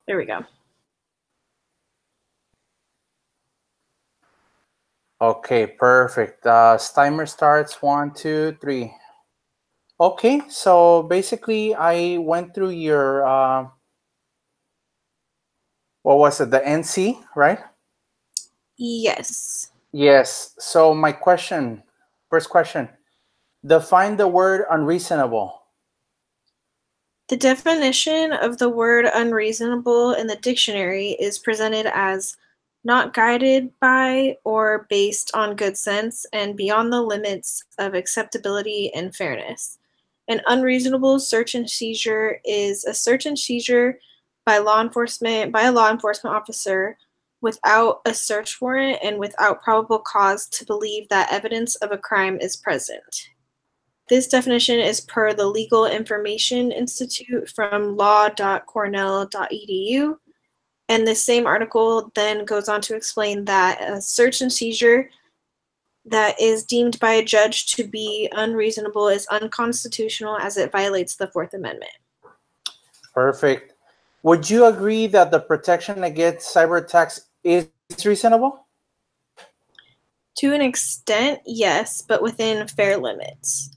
There we go. Okay, perfect. Timer starts 1, 2, 3. Okay, so basically I went through your, what was it, the NC, right? Yes. Yes, so my question, first question, define the word unreasonable. The definition of the word unreasonable in the dictionary is presented as not guided by or based on good sense and beyond the limits of acceptability and fairness. An unreasonable search and seizure is a search and seizure by a law enforcement officer without a search warrant and without probable cause to believe that evidence of a crime is present. This definition is per the Legal Information Institute from law.cornell.edu. And this same article then goes on to explain that a search and seizure that is deemed by a judge to be unreasonable is unconstitutional as it violates the Fourth Amendment. Perfect. Would you agree that the protection against cyber attacks is reasonable? To an extent, yes, but within fair limits.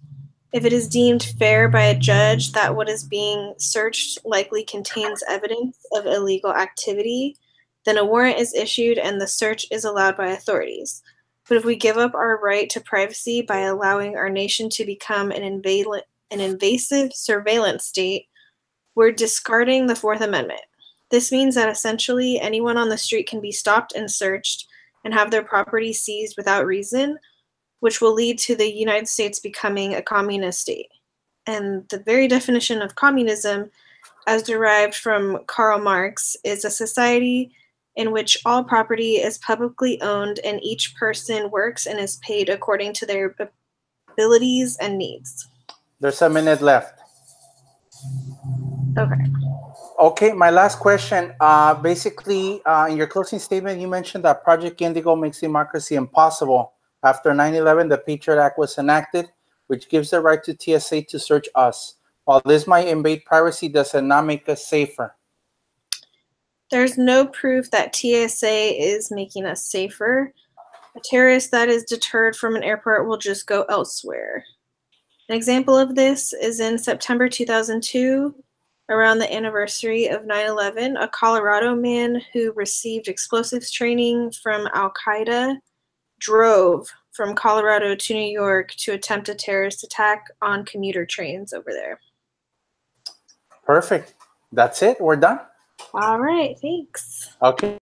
If it is deemed fair by a judge that what is being searched likely contains evidence of illegal activity, then a warrant is issued and the search is allowed by authorities. But if we give up our right to privacy by allowing our nation to become an invasive surveillance state, we're discarding the Fourth Amendment. This means that essentially anyone on the street can be stopped and searched and have their property seized without reason, which will lead to the United States becoming a communist state. And the very definition of communism, as derived from Karl Marx, is a society in which all property is publicly owned and each person works and is paid according to their abilities and needs. There's a minute left. Okay. Okay, my last question. Basically, in your closing statement, you mentioned that Project Indigo makes democracy impossible. After 9/11, the Patriot Act was enacted, which gives the right to TSA to search us. While this might invade privacy, does it not make us safer? There's no proof that TSA is making us safer. A terrorist that is deterred from an airport will just go elsewhere. An example of this is in September 2002, around the anniversary of 9/11, a Colorado man who received explosives training from Al Qaeda drove from Colorado to New York to attempt a terrorist attack on commuter trains over there. Perfect. That's it. We're done. All right, thanks. Okay.